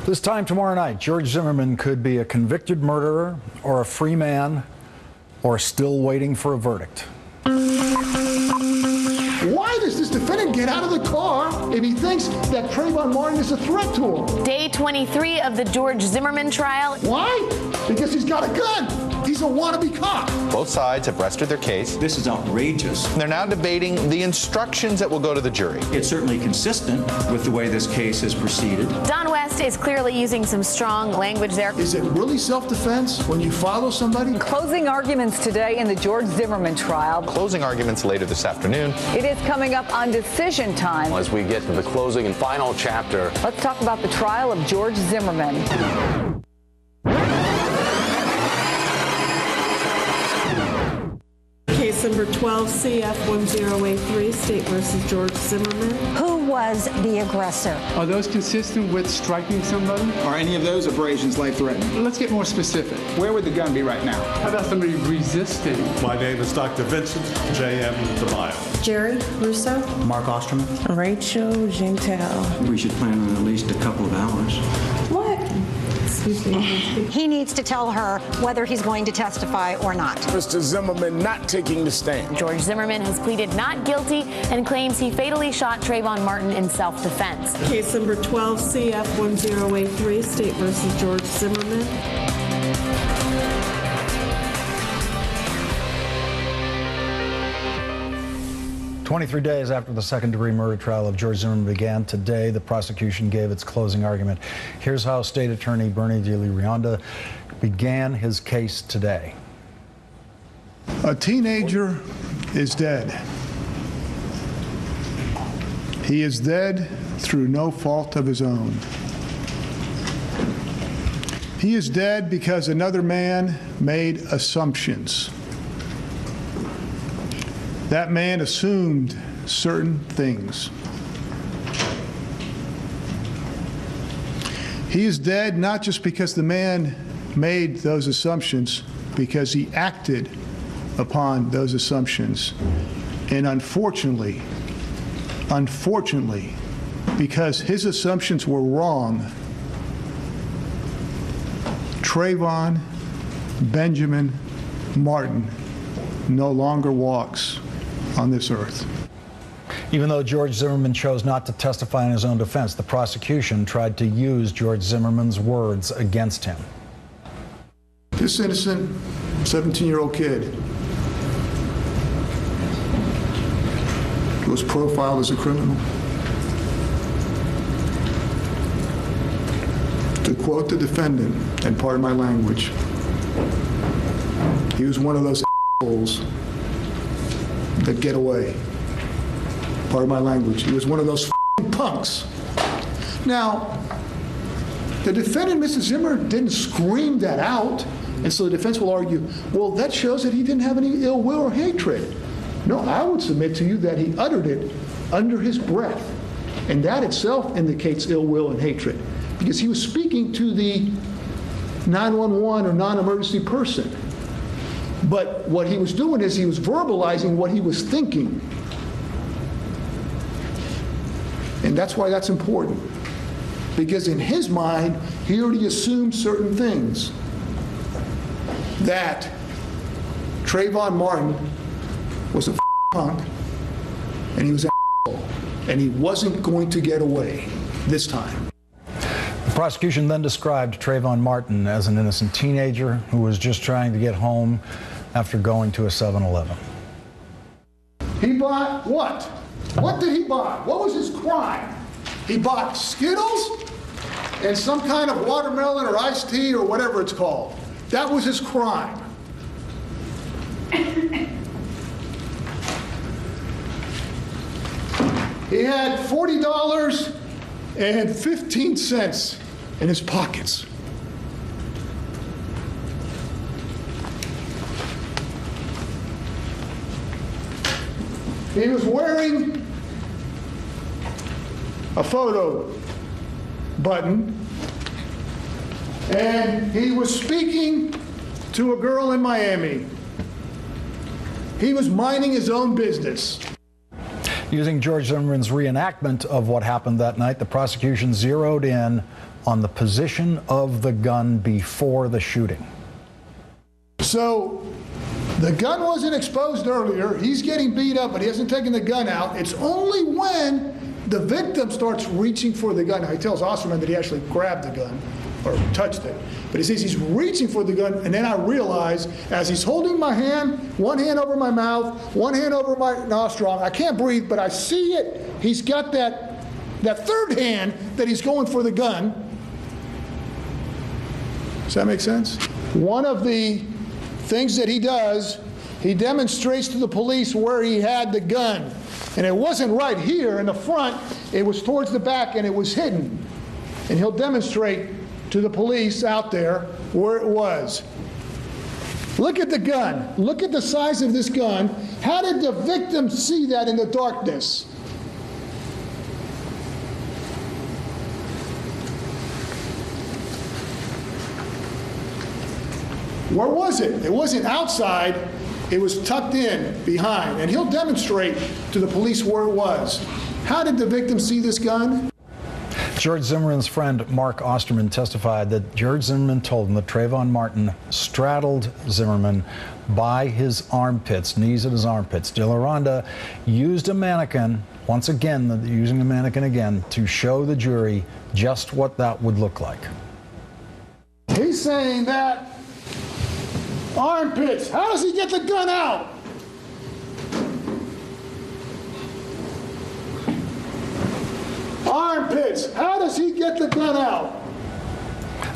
This time tomorrow night, George Zimmerman could be a convicted murderer or a free man or still waiting for a verdict. Why does this defendant get out of the car if he thinks that Trayvon Martin is a threat to him? Day 23 of the George Zimmerman trial. Why? Because he's got a gun. He's a wannabe cop. Both sides have rested their case. This is outrageous. They're now debating the instructions that will go to the jury. It's certainly consistent with the way this case has proceeded. Don West is clearly using some strong language there. Is it really self-defense when you follow somebody? Closing arguments today in the George Zimmerman trial. Closing arguments later this afternoon. It is coming up on decision time. As we get to the closing and final chapter, Let's talk about the trial of George Zimmerman. Case number 12 CF1083, State versus George Zimmerman. Who was the aggressor? Are those consistent with striking somebody? Are any of those abrasions life-threatening? Let's get more specific. Where would the gun be right now? How about somebody resisting? My name is Dr. Vincent J.M. DeMaio. Jerry Russo. Mark Osterman. Rachel Gentile. We should plan on at least a couple of hours. What? Excuse me. He needs to tell her whether he's going to testify or not. Mr. Zimmerman not taking the stand. George Zimmerman has pleaded not guilty and claims he fatally shot Trayvon Martin in self-defense. Case number 12 CF1083, State versus George Zimmerman. 23 days after the second-degree murder trial of George Zimmerman began today, the prosecution gave its closing argument. Here's how State Attorney Bernie de Leon began his case today. A teenager is dead. He is dead through no fault of his own. He is dead because another man made assumptions. That man assumed certain things. He is dead not just because the man made those assumptions, because he acted upon those assumptions. And unfortunately, because his assumptions were wrong, Trayvon Benjamin Martin no longer walks on this earth. Even though George Zimmerman chose not to testify in his own defense, the prosecution tried to use George Zimmerman's words against him. This innocent 17-year-old kid was profiled as a criminal. To quote the defendant, and pardon my language, he was one of those assholes that get away. Pardon my language. He was one of those punks. Now, the defendant, Mr. Zimmer, didn't scream that out, and so the defense will argue, well, that shows that he didn't have any ill will or hatred. No, I would submit to you that he uttered it under his breath, and that itself indicates ill will and hatred, because he was speaking to the 911 or non-emergency person. But what he was doing is he was verbalizing what he was thinking. And that's why that's important. Because in his mind, he already assumed certain things. That Trayvon Martin was a punk, and he was an asshole, and he wasn't going to get away this time. The prosecution then described Trayvon Martin as an innocent teenager who was just trying to get home after going to a 7-Eleven. He bought what? What did he buy? What was his crime? He bought Skittles and some kind of watermelon or iced tea or whatever it's called. That was his crime. He had $40.15 in his pockets. He was wearing a photo button, and he was speaking to a girl in Miami. He was minding his own business. Using George Zimmerman's reenactment of what happened that night, the prosecution zeroed in on the position of the gun before the shooting. So the gun wasn't exposed earlier. He's getting beat up, but he hasn't taken the gun out. It's only when the victim starts reaching for the gun. Now, he tells Osterman that he actually grabbed the gun or touched it. But he says he's reaching for the gun, and then I realize as he's holding my hand, one hand over my mouth, one hand over my nostril, I can't breathe, but I see it. He's got that third hand that he's going for the gun. Does that make sense? One of the things that he does, he demonstrates to the police where he had the gun. And it wasn't right here in the front, it was towards the back and it was hidden. And he'll demonstrate to the police out there where it was. Look at the gun. Look at the size of this gun. How did the victim see that in the darkness? Where was it? It wasn't outside. It was tucked in behind. And he'll demonstrate to the police where it was. How did the victim see this gun? George Zimmerman's friend Mark Osterman testified that George Zimmerman told him that Trayvon Martin straddled Zimmerman by his armpits, knees at his armpits. De La Ronda used a mannequin, once again, using a mannequin again, to show the jury just what that would look like. He's saying that armpits. How does he get the gun out? Armpits. How does he get the gun out?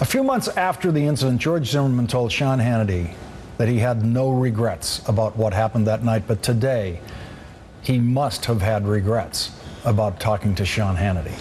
A few months after the incident, George Zimmerman told Sean Hannity that he had no regrets about what happened that night, but today he must have had regrets about talking to Sean Hannity.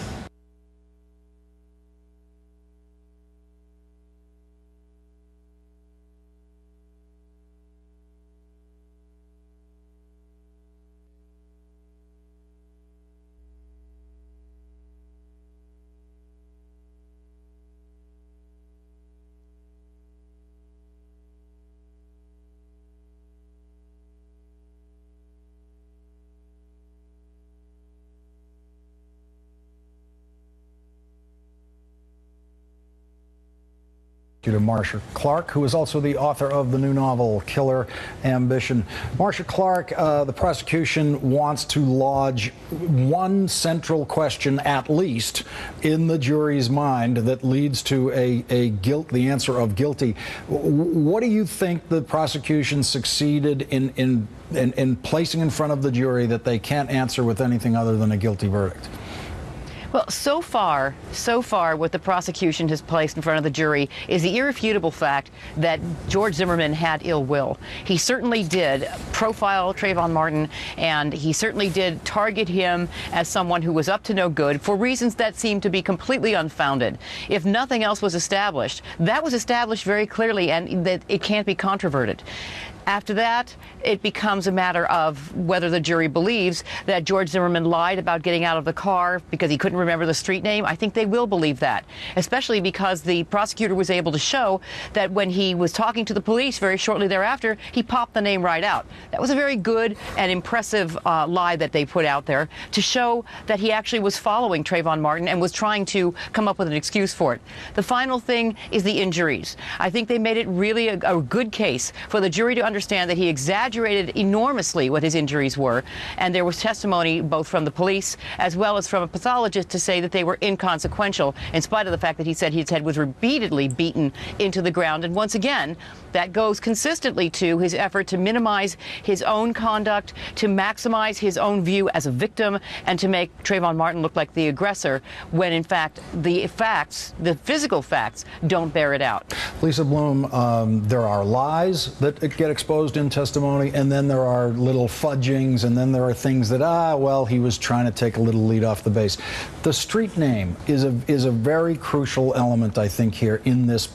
To Marsha Clark, who is also the author of the new novel, Killer Ambition. Marsha Clark, the prosecution wants to lodge one central question, at least, in the jury's mind that leads to the answer of guilty. What do you think the prosecution succeeded in placing in front of the jury that they can't answer with anything other than a guilty verdict? Well, so far, what the prosecution has placed in front of the jury is the irrefutable fact that George Zimmerman had ill will. He certainly did profile Trayvon Martin, and he certainly did target him as someone who was up to no good for reasons that seemed to be completely unfounded. If nothing else was established, that was established very clearly, and that it can't be controverted. After that, it becomes a matter of whether the jury believes that George Zimmerman lied about getting out of the car because he couldn't remember the street name. I think they will believe that, especially because the prosecutor was able to show that when he was talking to the police very shortly thereafter, he popped the name right out. That was a very good and impressive lie that they put out there to show that he actually was following Trayvon Martin and was trying to come up with an excuse for it. The final thing is the injuries. I think they made it really a good case for the jury to understand that he exaggerated enormously what his injuries were, and there was testimony both from the police as well as from a pathologist to say that they were inconsequential, in spite of the fact that he said his head was repeatedly beaten into the ground. And once again, that goes consistently to his effort to minimize his own conduct, to maximize his own view as a victim, and to make Trayvon Martin look like the aggressor, when in fact the facts, the physical facts, don't bear it out. Lisa Bloom, there are lies that get exposed in testimony, and then there are little fudgings, and then there are things that, well, he was trying to take a little lead off the base. The street name is a very crucial element, I think, here in this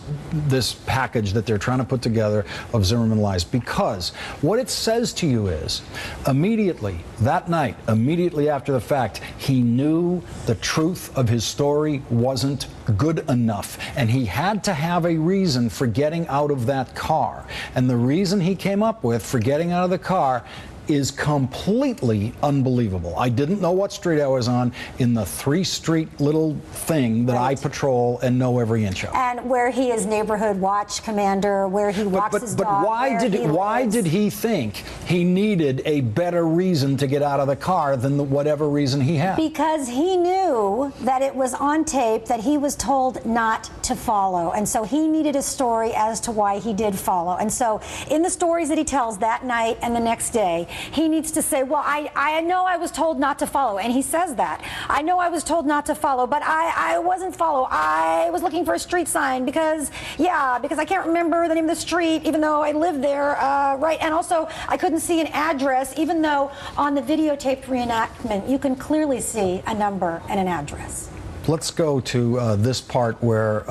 package that they're trying to put together of Zimmerman lies, because what it says to you is immediately that night, immediately after the fact, he knew the truth of his story wasn't good enough, and he had to have a reason for getting out of that car. And the reason he came up with for getting out of the car is completely unbelievable. I didn't know what street I was on in the 3-street little thing that I patrol and know every inch of. And where he is neighborhood watch commander, where he walks his dog. But why did he think he needed a better reason to get out of the car than whatever reason he had? Because he knew that it was on tape that he was told not to follow. And so he needed a story as to why he did follow. And so in the stories that he tells that night and the next day, he needs to say, well, I know I was told not to follow. And he says that. I know I was told not to follow, but I wasn't follow. I was looking for a street sign because I can't remember the name of the street, even though I lived there, right? And also, I couldn't see an address, even though on the videotaped reenactment, you can clearly see a number and an address. Let's go to this part where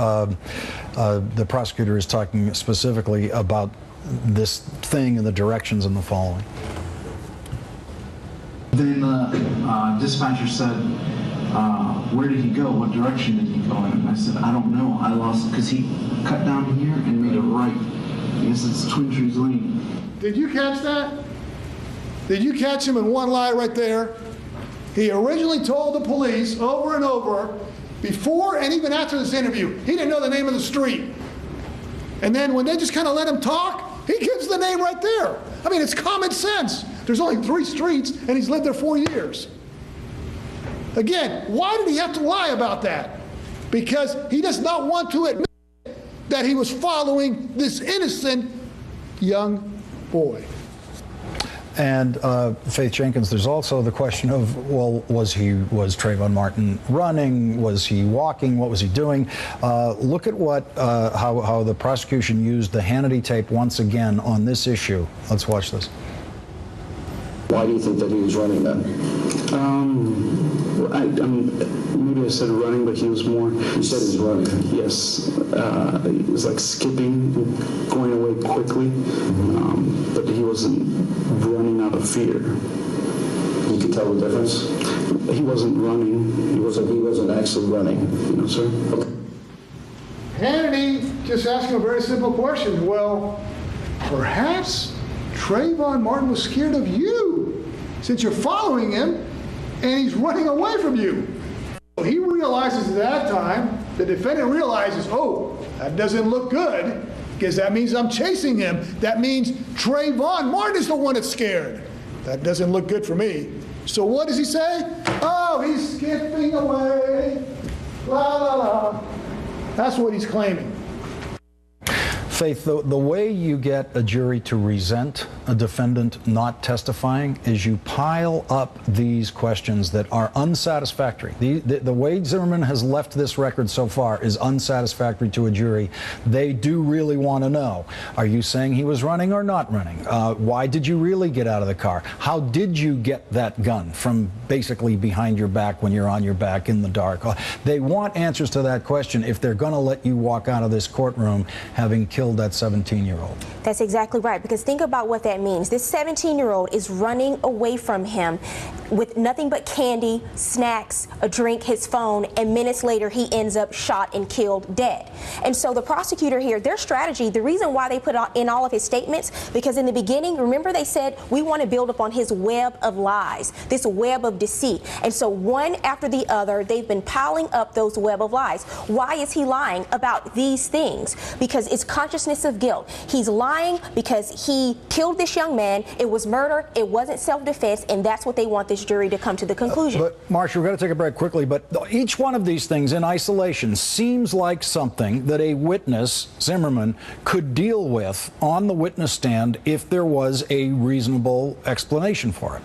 the prosecutor is talking specifically about this thing and the directions and the following. Then the dispatcher said, where did he go? What direction did he go in? And I said, I don't know. I lost, because he cut down here and made a right. I guess it's Twin Trees Lane. Did you catch that? Did you catch him in one lie right there? He originally told the police over and over, before and even after this interview, he didn't know the name of the street. And then when they just kind of let him talk, he gives the name right there. I mean, it's common sense. There's only 3 streets, and he's lived there 4 years. Again, why did he have to lie about that? Because he does not want to admit that he was following this innocent young boy. And Faith Jenkins, there's also the question of, well, was Trayvon Martin running? Was he walking? What was he doing? Look at how the prosecution used the Hannity tape once again on this issue. Let's watch this. Why do you think that he was running then? I mean, maybe I said running, but he was more... You said he was running? Yes. He was like skipping, going away quickly, but he wasn't running out of fear. You could tell the difference? He wasn't running. He wasn't actually running, you know, sir? Okay. Hannity just asking a very simple question. Well, perhaps Trayvon Martin was scared of you, since you're following him and he's running away from you. He realizes at that time, the defendant realizes, oh, that doesn't look good, because that means I'm chasing him. That means Trayvon Martin is the one that's scared. That doesn't look good for me. So what does he say? Oh, he's skipping away. La, la, la. That's what he's claiming. Faith, the way you get a jury to resent a defendant not testifying is you pile up these questions that are unsatisfactory. The way Zimmerman has left this record so far is unsatisfactory to a jury. They do really want to know, are you saying he was running or not running? Why did you really get out of the car? How did you get that gun from basically behind your back when you're on your back in the dark? They want answers to that question if they're going to let you walk out of this courtroom having killed that 17-year-old. That's exactly right, because think about what that means. This 17-year-old is running away from him with nothing but candy, snacks, a drink, his phone, and minutes later he ends up shot and killed dead. And so the prosecutor here, their strategy, the reason why they put in all of his statements, because in the beginning, remember they said, we want to build upon his web of lies, this web of deceit. And so one after the other, they've been piling up those web of lies. Why is he lying about these things? Because it's consciousness of guilt. He's lying because he killed this young man. It was murder. It wasn't self-defense, and that's what they want this jury to come to the conclusion. But Marcia, we're going to take a break quickly, but each one of these things in isolation seems like something that a witness, Zimmerman, could deal with on the witness stand if there was a reasonable explanation for it.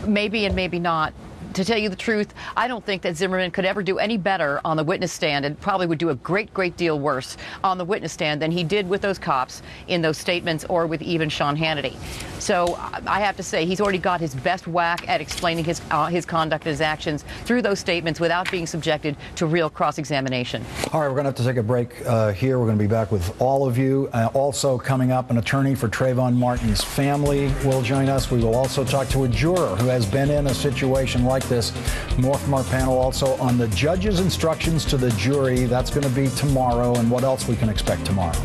Maybe and maybe not. To tell you the truth, I don't think that Zimmerman could ever do any better on the witness stand, and probably would do a great deal worse on the witness stand than he did with those cops in those statements or with even Sean Hannity. So I have to say he's already got his best whack at explaining his conduct and his actions through those statements without being subjected to real cross-examination. All right, we're going to have to take a break here. We're going to be back with all of you. Also coming up, an attorney for Trayvon Martin's family will join us. We will also talk to a juror who has been in a situation like this. More from our panel also on the judge's instructions to the jury. That's going to be tomorrow, and what else we can expect tomorrow.